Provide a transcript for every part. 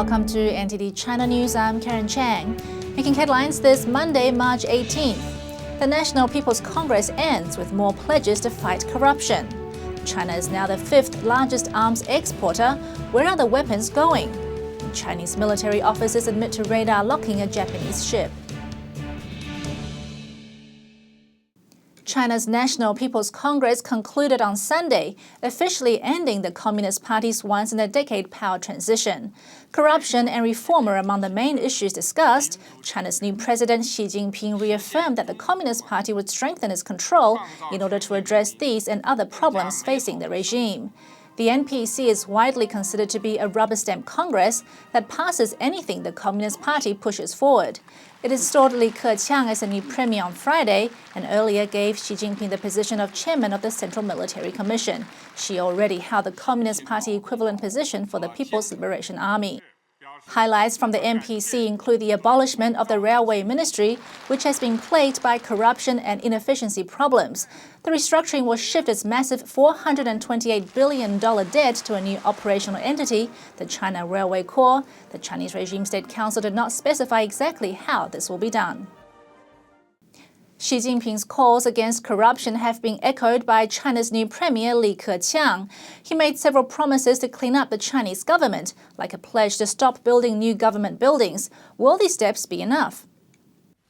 welcome to NTD China News. I'm Karen Chang. Making headlines this Monday, March 18th. The National People's Congress ends with more pledges to fight corruption. China is now the fifth largest arms exporter. Where are the weapons going? Chinese military officers admit to radar locking a Japanese ship. China's National People's Congress concluded on Sunday, officially ending the Communist Party's once-in-a-decade power transition. Corruption and reform are among the main issues discussed. China's new President Xi Jinping reaffirmed that the Communist Party would strengthen its control in order to address these and other problems facing the regime. The NPC is widely considered to be a rubber-stamp Congress that passes anything the Communist Party pushes forward. It installed Li Keqiang as a new premier on Friday and earlier gave Xi Jinping the position of chairman of the Central Military Commission. Xi already held the Communist Party equivalent position for the People's Liberation Army. Highlights from the NPC include the abolishment of the Railway Ministry, which has been plagued by corruption and inefficiency problems. The restructuring will shift its massive $428 billion debt to a new operational entity, the China Railway Corps. The Chinese Regime State Council did not specify exactly how this will be done. Xi Jinping's calls against corruption have been echoed by China's new Premier Li Keqiang. He made several promises to clean up the Chinese government, like a pledge to stop building new government buildings. Will these steps be enough?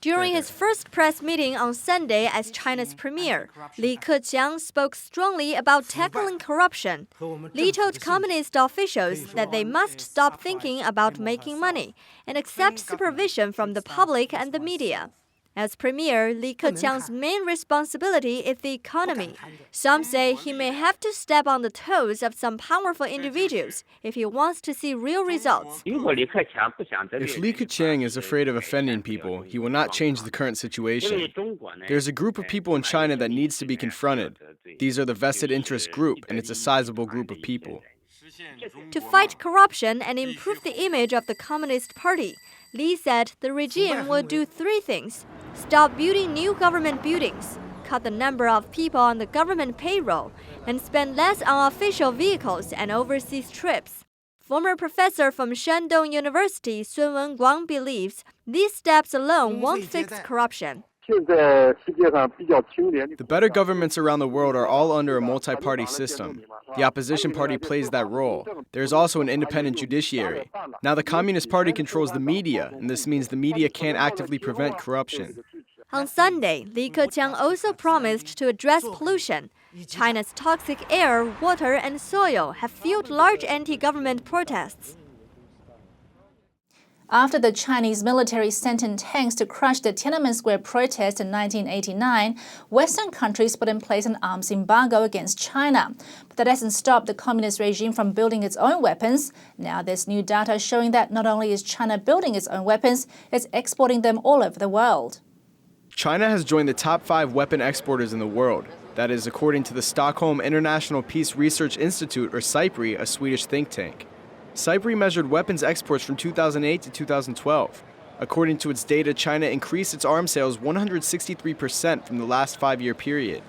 During his first press meeting on Sunday as China's premier, Li Keqiang spoke strongly about tackling corruption. Li told communist officials that they must stop thinking about making money and accept supervision from the public and the media. As premier, Li Keqiang's main responsibility is the economy. Some say he may have to step on the toes of some powerful individuals if he wants to see real results. If Li Keqiang is afraid of offending people, he will not change the current situation. There's a group of people in China that needs to be confronted. These are the vested interest group, and it's a sizable group of people. To fight corruption and improve the image of the Communist Party, Li said the regime will do three things: stop building new government buildings, cut the number of people on the government payroll, and spend less on official vehicles and overseas trips. Former professor from Shandong University Sun Wenguang believes these steps alone won't fix corruption. The better governments around the world are all under a multi-party system. The opposition party plays that role. There is also an independent judiciary. Now the Communist Party controls the media, and this means the media can't actively prevent corruption. On Sunday, Li Keqiang also promised to address pollution. China's toxic air, water, and soil have fueled large anti-government protests. After the Chinese military sent in tanks to crush the Tiananmen Square protest in 1989, Western countries put in place an arms embargo against China. But that hasn't stopped the communist regime from building its own weapons. Now there's new data showing that not only is China building its own weapons, it's exporting them all over the world. China has joined the top 5 weapon exporters in the world. That is according to the Stockholm International Peace Research Institute, or SIPRI, a Swedish think tank. SIPRI measured weapons exports from 2008 to 2012. According to its data, China increased its arms sales 163% from the last 5-year period.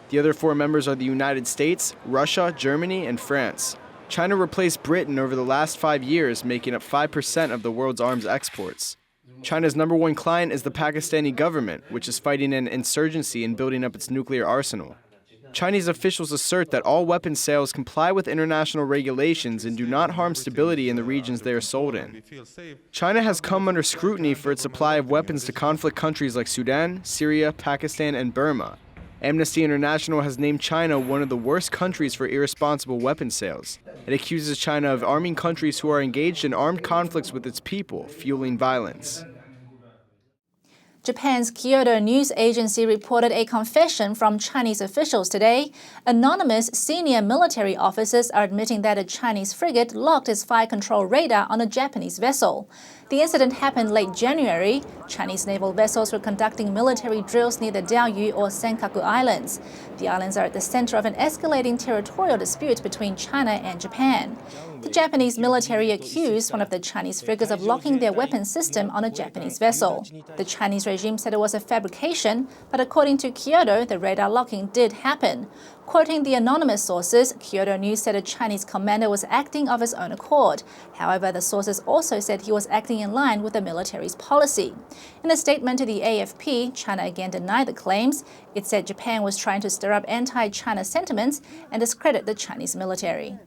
The other 4 members are the United States, Russia, Germany, and France. China replaced Britain over the last 5 years, making up 5% of the world's arms exports. China's number 1 client is the Pakistani government, which is fighting an insurgency and building up its nuclear arsenal. Chinese officials assert that all weapons sales comply with international regulations and do not harm stability in the regions they are sold in. China has come under scrutiny for its supply of weapons to conflict countries like Sudan, Syria, Pakistan, and Burma. Amnesty International has named China one of the worst countries for irresponsible weapons sales. It accuses China of arming countries who are engaged in armed conflicts with its people, fueling violence. Japan's Kyodo News Agency reported a confession from Chinese officials today. Anonymous senior military officers are admitting that a Chinese frigate locked its fire control radar on a Japanese vessel. The incident happened late January. Chinese naval vessels were conducting military drills near the Diaoyu or Senkaku Islands. The islands are at the center of an escalating territorial dispute between China and Japan. The Japanese military accused one of the Chinese frigates of locking their weapons system on a Japanese vessel. The Chinese regime said it was a fabrication, but according to Kyodo, the radar locking did happen. Quoting the anonymous sources, Kyodo News said a Chinese commander was acting of his own accord. However, the sources also said he was acting in line with the military's policy. In a statement to the AFP, China again denied the claims. It said Japan was trying to stir up anti-China sentiments and discredit the Chinese military.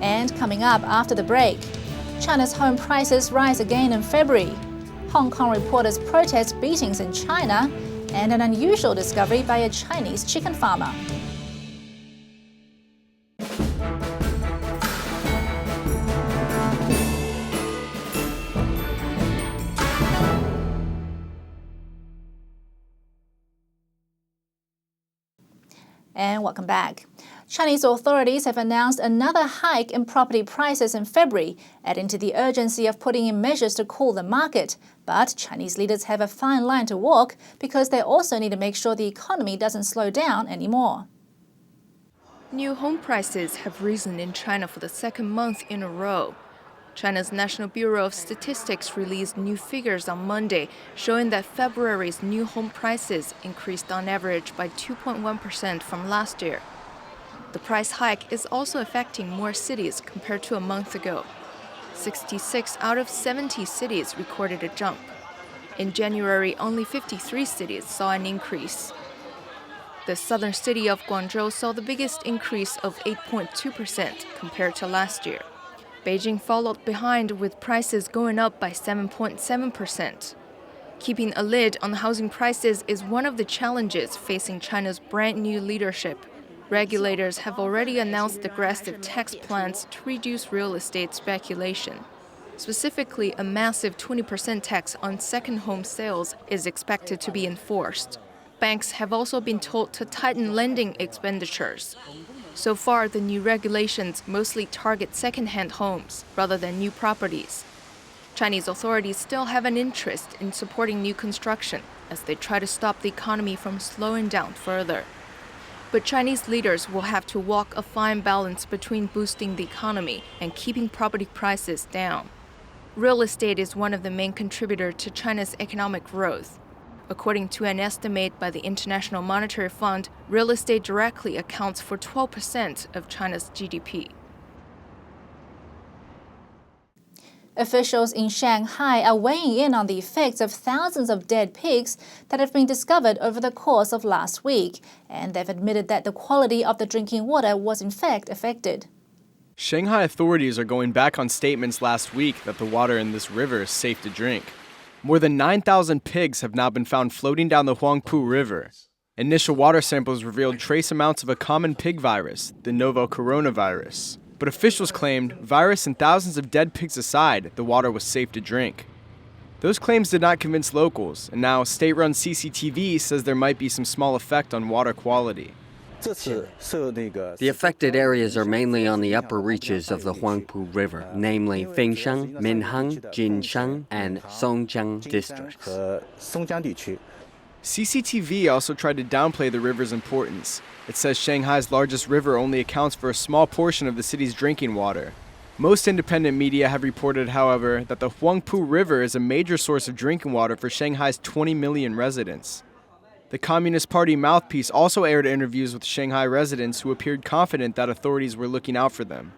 And coming up after the break, China's home prices rise again in February. Hong Kong reporters protest beatings in China, and an unusual discovery by a Chinese chicken farmer. And welcome back. Chinese authorities have announced another hike in property prices in February, adding to the urgency of putting in measures to cool the market. But Chinese leaders have a fine line to walk because they also need to make sure the economy doesn't slow down anymore. New home prices have risen in China for the second month in a row. China's National Bureau of Statistics released new figures on Monday, showing that February's new home prices increased on average by 2.1% from last year. The price hike is also affecting more cities compared to a month ago. 66 out of 70 cities recorded a jump. In January, only 53 cities saw an increase. The southern city of Guangzhou saw the biggest increase of 8.2% compared to last year. Beijing followed behind with prices going up by 7.7%. Keeping a lid on housing prices is one of the challenges facing China's brand new leadership. Regulators have already announced aggressive tax plans to reduce real estate speculation. Specifically, a massive 20% tax on second home sales is expected to be enforced. Banks have also been told to tighten lending expenditures. So far, the new regulations mostly target second-hand homes rather than new properties. Chinese authorities still have an interest in supporting new construction as they try to stop the economy from slowing down further. But Chinese leaders will have to walk a fine balance between boosting the economy and keeping property prices down. Real estate is one of the main contributors to China's economic growth. According to an estimate by the International Monetary Fund, real estate directly accounts for 12% of China's GDP. Officials in Shanghai are weighing in on the effects of thousands of dead pigs that have been discovered over the course of last week, and they've admitted that the quality of the drinking water was in fact affected. Shanghai authorities are going back on statements last week that the water in this river is safe to drink. More than 9,000 pigs have now been found floating down the Huangpu River. Initial water samples revealed trace amounts of a common pig virus, the novel coronavirus. But officials claimed, virus and thousands of dead pigs aside, the water was safe to drink. Those claims did not convince locals, and now state-run CCTV says there might be some small effect on water quality. The affected areas are mainly on the upper reaches of the Huangpu River, namely Fengshan, Minhang, Jinshan, and Songjiang districts. CCTV also tried to downplay the river's importance. It says Shanghai's largest river only accounts for a small portion of the city's drinking water. Most independent media have reported, however, that the Huangpu River is a major source of drinking water for Shanghai's 20 million residents. The Communist Party mouthpiece also aired interviews with Shanghai residents who appeared confident that authorities were looking out for them.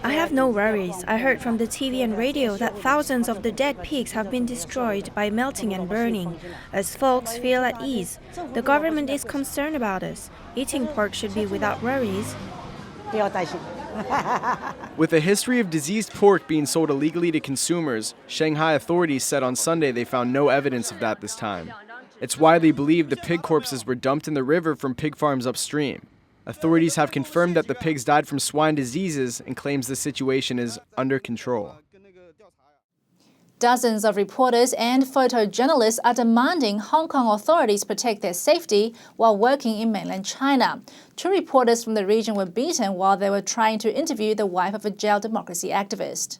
I have no worries. I heard from the TV and radio that thousands of the dead pigs have been destroyed by melting and burning. As folks feel at ease, the government is concerned about us. Eating pork should be without worries. With a history of diseased pork being sold illegally to consumers, Shanghai authorities said on Sunday they found no evidence of that this time. It's widely believed the pig corpses were dumped in the river from pig farms upstream. Authorities have confirmed that the pigs died from swine diseases and claims the situation is under control. Dozens of reporters and photojournalists are demanding Hong Kong authorities protect their safety while working in mainland China. 2 reporters from the region were beaten while they were trying to interview the wife of a jailed democracy activist.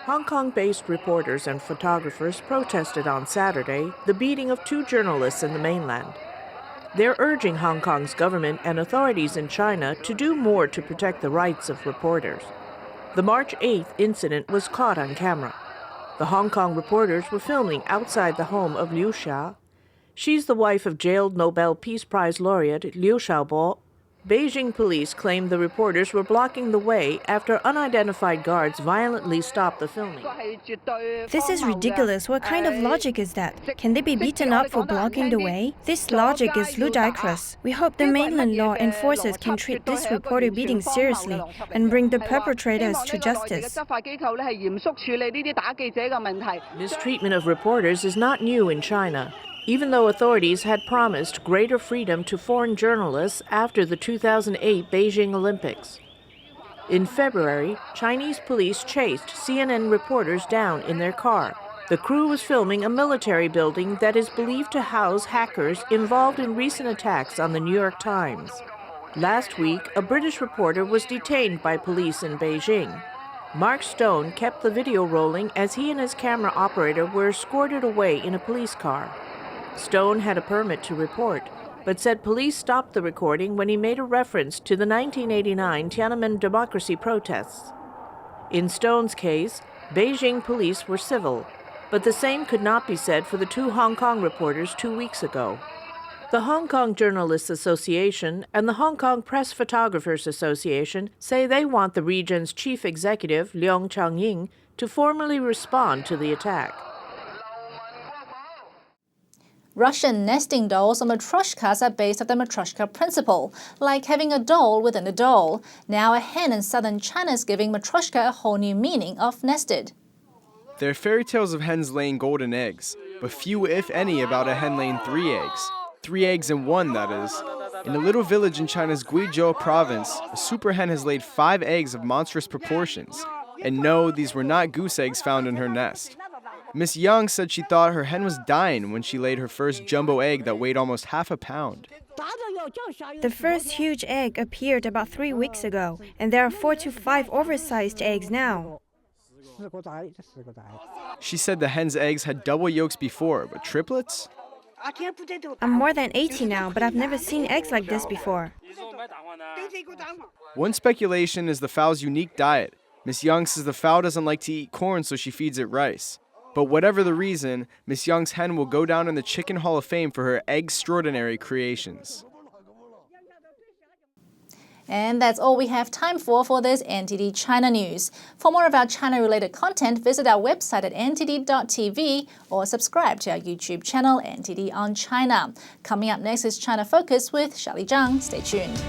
Hong Kong-based reporters and photographers protested on Saturday the beating of 2 journalists in the mainland. They're urging Hong Kong's government and authorities in China to do more to protect the rights of reporters. The March 8th incident was caught on camera. The Hong Kong reporters were filming outside the home of Liu Xia. She's the wife of jailed Nobel Peace Prize laureate Liu Xiaobo. Beijing police claimed the reporters were blocking the way after unidentified guards violently stopped the filming. This is ridiculous. What kind of logic is that? Can they be beaten up for blocking the way? This logic is ludicrous. We hope the mainland law enforcers can treat this reporter beating seriously and bring the perpetrators to justice. Mistreatment of reporters is not new in China, even though authorities had promised greater freedom to foreign journalists after the 2008 Beijing Olympics. In February, Chinese police chased CNN reporters down in their car. The crew was filming a military building that is believed to house hackers involved in recent attacks on the New York Times. Last week, a British reporter was detained by police in Beijing. Mark Stone kept the video rolling as he and his camera operator were escorted away in a police car. Stone had a permit to report, but said police stopped the recording when he made a reference to the 1989 Tiananmen democracy protests. In Stone's case, Beijing police were civil, but the same could not be said for the 2 Hong Kong reporters 2 weeks ago. The Hong Kong Journalists Association and the Hong Kong Press Photographers Association say they want the region's chief executive, Leung Chang-ying, to formally respond to the attack. Russian nesting dolls or matryoshkas are based on the matryoshka principle, like having a doll within a doll. Now a hen in southern China is giving matryoshka a whole new meaning of nested. There are fairy tales of hens laying golden eggs, but few, if any, about a hen laying 3 eggs. 3 eggs in one, that is. In a little village in China's Guizhou province, a super hen has laid 5 eggs of monstrous proportions. And no, these were not goose eggs found in her nest. Miss Young said she thought her hen was dying when she laid her first jumbo egg that weighed almost half a pound. The first huge egg appeared about 3 weeks ago, and there are 4 to 5 oversized eggs now. She said the hen's eggs had double yolks before, but triplets? I'm more than 80 now, but I've never seen eggs like this before. One speculation is the fowl's unique diet. Miss Young says the fowl doesn't like to eat corn, so she feeds it rice. But whatever the reason, Miss Young's hen will go down in the Chicken Hall of Fame for her extraordinary creations. And that's all we have time for this NTD China news. For more of our China-related content, visit our website at ntd.tv or subscribe to our YouTube channel, NTD on China. Coming up next is China Focus with Shali Zhang. Stay tuned.